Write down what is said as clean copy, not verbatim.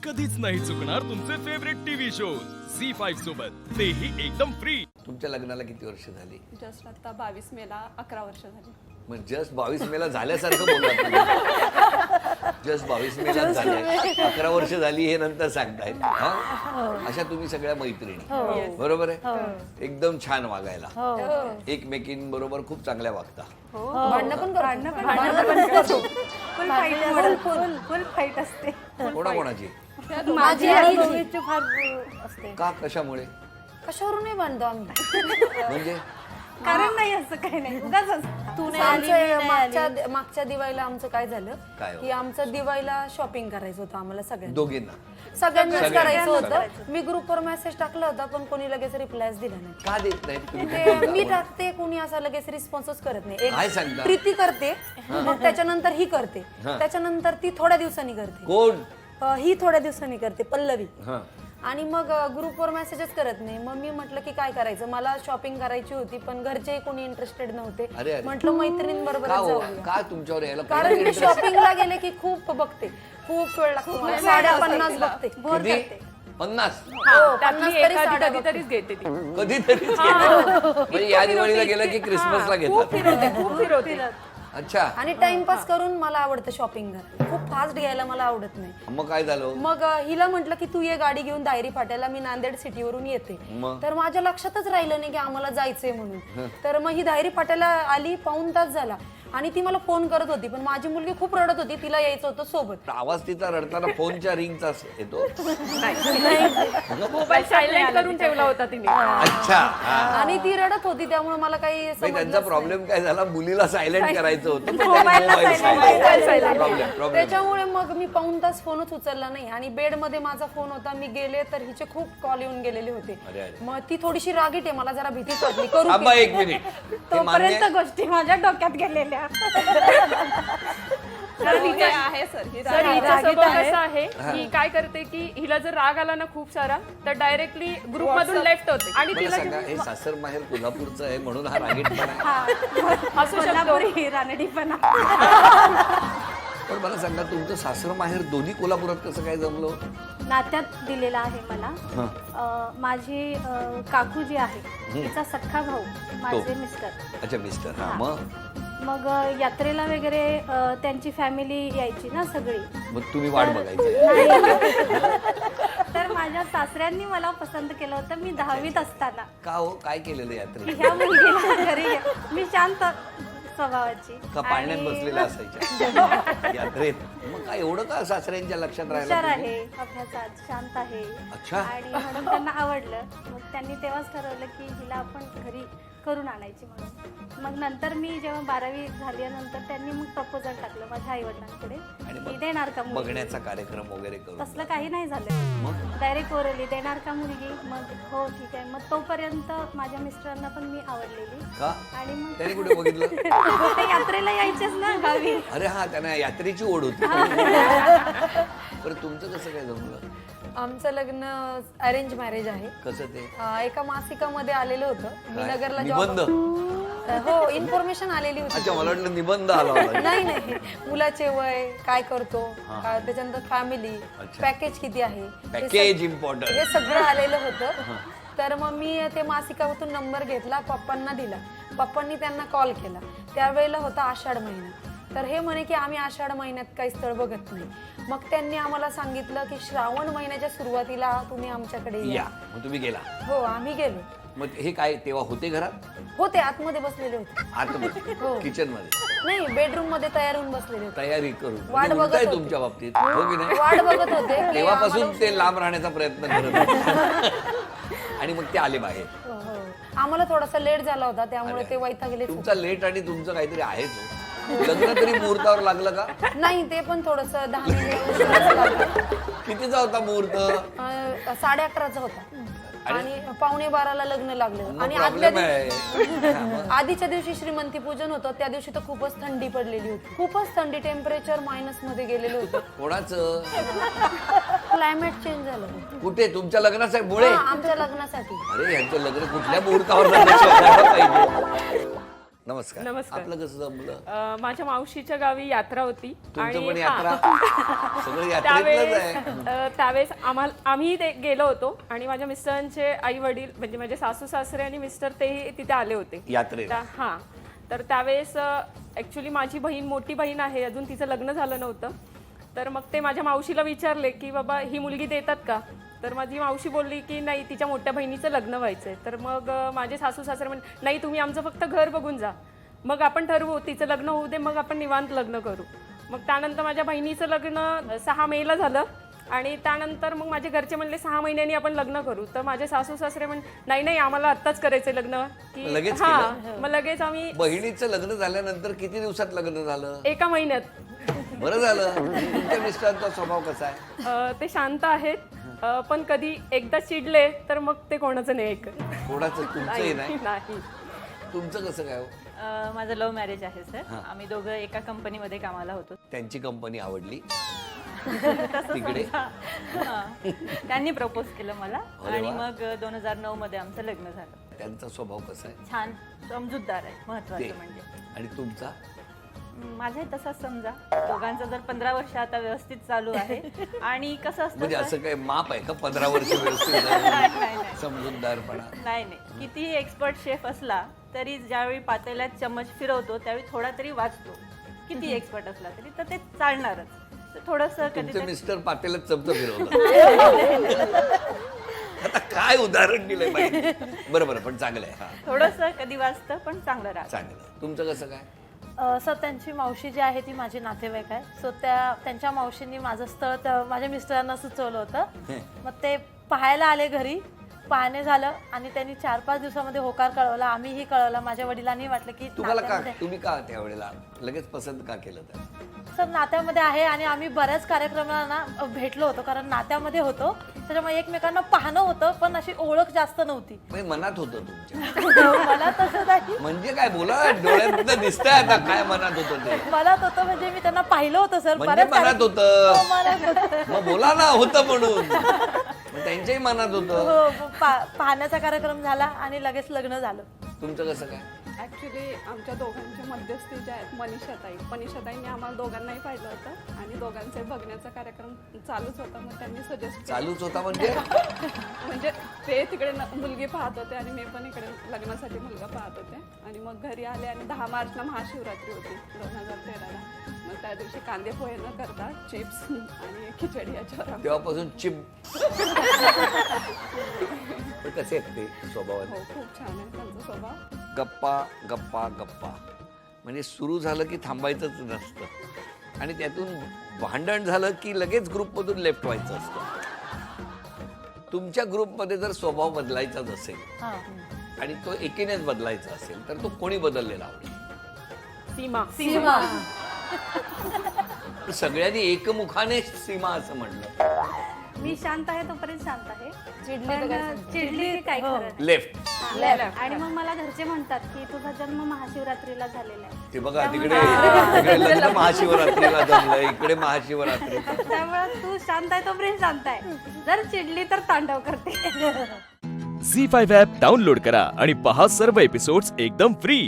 कधीच नाही चुकणार तुमचे फेवरेट टीव्ही शोज झी5 सोबत तेही एकदम फ्री. तुमच्या लग्नाला किती वर्ष झाली? जस्ट आता 22 मेला 11 वर्ष झाली. मग जस्ट 22 मेला झाल्यासारखं बोलला. जस्ट 22 मेला झाल्या 11 वर्ष झाली हे नंतर सांगतायत. अशा तुम्ही सगळ्या मैत्रिणी बरोबर आहे? एकदम छान वागायला एकमेकींबरोबर खूप चांगल्या वागता. फुल फाईट असते. कोणाकोणाची? माझी आणि रोहितची फार असते. का कशामुळे? कशावरून नाही बांधतो आम्ही. म्हणजे कारण नाही असं काही नाही. उगाच असतं. तू नाही आली, मी नाही आली. मागच्या दिवाळीला आमचं काय झालं काय हो? की आमचं दिवाळीला शॉपिंग करायचं होतं आम्हाला सगळ्यांना दोघींना करायचं होतं. मी ग्रुपवर मेसेज टाकला होता पण कोणी लगेच रिप्लायच दिला नाही. का देत नाही तुम्ही? ते मी टाकते कोणी असा लगेच रिस्पॉन्सच करत नाही. काय सांगता? प्रीती करते मग त्याच्यानंतर ही करते त्याच्यानंतर ती थोड्या दिवसांनी करते. कोण? ही थोड्या दिवसांनी करते पल्लवी. हा. आणि मग ग्रुपवर मेसेजच करत नाही. मग मी म्हटलं की काय करायचं, मला शॉपिंग करायची होती पण घरचे कोणी इंटरेस्टेड अरे, नव्हते. अरे. म्हटलं मैत्रिणींबरोबर का हो? जाऊया. का तुमच्यावर यायला कारण कोणाला मी interest? शॉपिंगला गेले की खूप बघते, खूप वेळ लागतो मला. 50 बघते. किती? 50? हो, 50 तरी साड्या बघते. कधीतरीच घेते ती. कधीतरीच घेतात. म्हणजे या दिवाळीला गेलं की क्रिसमसला खूप घेतात. फिरवते खूप फिरवते. अच्छा. आणि टाइमपास करून मला आवडतं शॉपिंग करायला. खूप फास्ट घ्यायला मला आवडत नाही. मग काय झालं? मग हिला म्हटलं की तू ये गाडी घेऊन दायरी फाट्याला, मी नांदेड सिटीवरून येते. मग? तर माझ्या लक्षातच राहिलं नाही की आम्हाला जायचंय म्हणून. तर मग ही दायरी फाट्याला आली, पाऊण तास झाला आणि ती मला फोन करत होती पण माझी मुलगी खूप रडत होती, तिला यायचं होतं सोबत. आवाज तिचा रडताना फोनच्या रिंगचा येतो. मोबाईल सायलेंट करून ठेवला होता तिने. अच्छा. हा. आणि ती रडत होती त्यामुळे मला काही नाही, समजलंच त्यांचा नाही. प्रॉब्लेम काय झाला, मुलीला सायलेंट करायचं होतं पण मोबाईलला त्यांनी silent. प्रॉब्लेम. त्याच्यामुळे मग मी पाऊण तास फोनच उचलला नाही आणि बेडमध्ये माझा फोन होता. मी गेले तर हिचे खूप कॉल येऊन गेलेले होते. अरे, अरे. मग ती थोडीशी रागीट आहे, मला जरा भीतीच वाटली. करू थांबा की? एक मिनिट. ते मान्य तोपर्यंत आहे? गोष्टी माझ्या डोक्यात गेलेल्या. हे आहे सर, हे सर, राग- हिचा हिचा स्वभाव स्वभाव कसा कसा आहे की काय करते की हिला जर राग आला ना खूप सारा तर डायरेक्टली ग्रुप मधून लेफ्ट होते आणि मला तिला सांगा, हे सासर माहेर कोल्हापूरचं आहे म्हणून हा रागीटपणा आहे. असू शकतो. रानडीपणा. पण मला सांगा, तुमचं सासर माहेर दोन्ही कोल्हापुरात कसं काय जमलं? नात्यात दिलेला आहे मला. माझी काकू जी आहे तिचा सख्खा भाऊ माझे मिस्टर. अच्छा, मिस्टर. हा, मग यात्रेला वगैरे त्यांची फॅमिली यायची ना सगळी. मग तुम्ही वाट बघायची. तर माझ्या सासऱ्यांनी मला पसंत केलं होतं मी 10वीत असताना. का हो, काय केलेलं यात्रेत? ह्या मुलगीला घरी मी शांत स्वभावाची का पाळण्यात आणि बसलेल्या असायच्या यात्रेत? मग काय एवढं का सासऱ्यांच्या लक्षात हुशार राहिलं? आहे, अभ्यासात शांत आहे. अच्छा. आणि म्हणून त्यांना आवडलं. मग त्यांनी तेव्हाच ठरवलं की हिला आपण घरी करून आणायची म्हणून. मग नंतर मी जेव्हा 12वी झाल्यानंतर त्यांनी मग प्रपोजल टाकलं माझ्या आई वडिलांकडे आणि की मग देणार का मुलगी. बघण्याचा कार्यक्रम वगैरे करून तसलं काही नाही झालं. मग डायरेक्ट ओरली देणार का मुलगी. मग हो ठीक आहे. मग तोपर्यंत माझ्या मिस्टरांना पण मी आवडलेली. का? आणि मग त्याने कुठे बघितलं? ते यात्रेला यायचेच ना गावी. अरे हा, त्यांना यात्रेची ओढ होती. पण तुमचं कसं काय जमलं? आमचं लग्न अरेंज मॅरेज आहे. कसं ते? एका मासिकामध्ये आलेलं होतं. मी काय? नगरला निबंध? हो, इन्फॉर्मेशन आलेली होती. अच्छा, मला वाटलं निबंध आला होता. नाही नाही, मुलाचे वय काय करतो, त्याच्यानंतर फॅमिली, अच्छा. पॅकेज किती आहे, पॅकेज इम्पॉर्टंट. हे सगळं आलेलं होतं. तर मग मी ते मासिकातून नंबर घेतला, पप्पांना दिला. पप्पांनी त्यांना कॉल केला. त्यावेळेला होता आषाढ महिना. तर हे म्हणे की आम्ही आषाढ महिन्यात काही स्थळ बघत नाही. मग त्यांनी आम्हाला सांगितलं की श्रावण महिन्याच्या सुरुवातीला तुम्ही आमच्याकडे या. या. मग तुम्ही गेला. हो, आम्ही गेलो. मग हे काय तेव्हा होते घरात? होते आतमध्ये बसलेले होते. आतमध्ये? हो. किचन मध्ये? नाही, बेडरूम मध्ये तयार होऊन बसलेले होते. तयारी करून वाट म्हणजे बघत उलटं आहे होते. तुमच्या बाबतीत, हो की नाही? वाट बघत होते की तेव्हापासून आम्हाला ते लांब राहण्याचा प्रयत्न करत होते. आणि मग ते आले बाहेर. हो, हो. आम्हाला थोडासा लेट झाला होता त्यामुळे ते वैतागले. तुमचा लेट आणि तुमचं काहीतरी आहेच हो. लग्न तरी मुहूर्तावर लागलं का? नाही, ते पण थोडस 10 मिनिट. कितीचा होता मुहूर्त? 11:30चा होता आणि 11:45ला लग्न लागलं. आणि आदल्या प्रॉब्लेम आहे. आधीच्या दिवशी श्रीमंती पूजन होतं. त्या दिवशी तर खूपच थंडी पडलेली होती. खूपच थंडी, टेम्परेचर मायनस मध्ये गेलेलं होतं. कोणाचं? क्लायमेट चेंज झालं. कुठे? तुमच्या लग्नाच्या मुळे? हा, आमच्या लग्नासाठी. अरे यांचं लग्न कुठल्या मुहूर्तावर झालं शोधायला पाहिजे. नमस्कार. नमस्कार. आपलं कसं जमलं? माझ्या मावशीच्या गावी यात्रा होती तुमचं पण हा. यात्रा सगळं यात्रेतलंच आहे. त्यावेळेस आम्ही ते गेलो होतो आणि माझ्या मिस्टरांचे आई वडील म्हणजे माझे सासू सासरे आणि मिस्टर तेही तिथे आले होते यात्रेला. हा. तर त्यावेळेस ऍक्च्युली माझी बहीण मोठी बहीण आहे, अजून तिचं लग्न झालं नव्हतं. तर मग ते माझ्या मावशीला विचारले की बाबा ही मुलगी देतात का. तर माझी मावशी बोलली की नाही, तिच्या मोठ्या बहिणीचं लग्न व्हायचंय. तर मग माझे सासू सासरे म्हणजे नाही, तुम्ही आमचं फक्त घर बघून जा, मग आपण ठरवू, तिचं लग्न होऊ दे, मग आपण निवांत लग्न करू. मग त्यानंतर माझ्या बहिणीचं लग्न 6 मेला झालं आणि त्यानंतर मग माझे घरचे म्हणले 6 महिन्यांनी आपण लग्न करू. तर माझे सासू सासरे नाही नाही, आम्हाला आत्ताच करायचंय लग्न. की लगेच हा, केलं? मग लगेच आम्ही बहिणीचं लग्न झाल्यानंतर किती दिवसात लग्न झालं? 1 महिन्यात. बरं झालं. तुमच्या मिस्टरांचा स्वभाव कसा आहे? ते शांत आहेत, पण कधी एकदा चिडले तर मग ते कोणाचं नाही ऐकत. कोणाचं? तुमचंही नाही. नाही. तुमचं कसं काय हो? माझं लव्ह मॅरेज आहे सर. आम्ही दोघं एका कंपनीमध्ये कामाला होतो. त्यांची कंपनी आवडली तिकडे? हां. त्यांनी प्रपोज केलं मला अरे आणि वा. मग 2009 मध्ये आमचं लग्न झालं. त्यांचा स्वभाव कसा आहे? छान समजूतदार आहे, ते महत्वाचं म्हणजे. आणि तुमचा? माझाही तसाच समजा. दोघांचं जर 15 वर्ष आता व्यवस्थित चालू आहे. आणि कसं असतं म्हणजे सर- असं काय माप आहे का 15 वर्ष व्यवस्थित नाही, झालं? नाही. समजूतदारपणा. नाही नाही, कितीही एक्सपर्ट शेफ असला तरी ज्यावेळी पातेल्यात चम्मच फिरवतो त्यावेळी थोडा तरी वाचतो. किती एक्सपर्ट असला तरी तर ते चालणारच. तर थोडंसं तुमचे कधीतरी मिस्टर पातेल्यात चमचं फिरवलं. आता काय उदाहरण दिलंय माहिती? बरोबर, पण चांगलं आहे. हा, थोडंसं कधी वाचतं पण चांगलं राहतं. चांगलं. तुमचं कसं काय? सर त्यांची मावशी जी आहे ती माझी नातेवाईक आहे. सो त्यांच्या मावशींनी माझं स्थळ माझ्या मिस्टरांना सुचवलं होतं. मग ते पाहायला आले घरी, पाहणे झालं आणि त्यांनी 4-5 दिवसामध्ये होकार कळवला. आम्हीही कळवला. माझ्या वडिलांनी वाटलं की तुम्हाला का नात्यामध्ये- तुम्ही का त्यावेळेला लगेच पसंत का केलं तर? सर नात्यामध्ये आहे आणि आम्ही बऱ्याच कार्यक्रमांना भेटलो होतो, कारण नात्यामध्ये होतो. त्याच्यामुळे एकमेकांना पाहणं होतं, पण अशी ओळख जास्त नव्हती. म्हणजे मनात होतं तुमच्या? मला तसं नाही. म्हणजे काय बोला, डोळ्यात दिसतंय आता काय मनात होतं ते. मनात होतं म्हणजे मी त्यांना पाहिलं होतं सर. म्हणजे बऱ्याच मनात कार्यक्रम- होतं. हो, मनात होतं. मग बोला ना, होतं म्हणून. मग त्यांच्याही मनात होतं. हो, पाहण्याचा कार्यक्रम झाला आणि लगेच लग्न झालं. तुमचं कसं काय? ॲक्च्युली आमच्या दोघांच्या मध्यस्थी ज्या आहेत मनीषाताईंनी आम्हाला दोघांनाही पाहिलं होतं आणि दोघांचे बघण्याचा कार्यक्रम चालूच होता. मग त्यांनी सजेस्ट चालूच होता म्हणजे? म्हणजे ते तिकडे मुलगी पाहत होते आणि मी पण इकडे लग्नासाठी मुलगा पाहत होते. आणि मग घरी आले आणि 10 मार्चला महाशिवरात्री होती 2013ला. मग त्या दिवशी कांदे पोहे न करता चिप्स आणि खिचडी याच्यावर आम्ही- तेव्हापासून चिप. कसे आहेत ते स्वभावात? हो, खूप छान आहे त्यांचा स्वभाव. गप्पा गप्पा गप्पा म्हणजे सुरू झालं की थांबायचंच नसतं आणि त्यातून भांडण झालं की लगेच ग्रुपमधून लेफ्ट व्हायचं असतं. तुमच्या ग्रुपमध्ये जर स्वभाव बदलायचाच असेल हा. आणि तो एकीनेच बदलायचा असेल तर तो कोणी बदललेला आवडेल? सीमा. सीमा. सगळ्यांनी एकमुखाने सीमा असं म्हणलं. मी शांत आहे तोपर्यंत शांत आहे. चिडली तर काय पण सांगते? चिडली की काय खरं नाही. लेफ्ट. आणि मग मला घरचे म्हणतात की तुझा जन्म महाशिवरात्रीला झालेला आहे. ते बघा तिकडे लग्न महाशिवरात्रीला जमलंय, इकडे महाशिवरात्री. त्यामुळे तू शांत आहे तोपर्यंत शांत आहे. जर चिडली तर तांडव करते. झी5 ॲप डाउनलोड करा आणि पहा सर्व एपिसोड्स एकदम फ्री.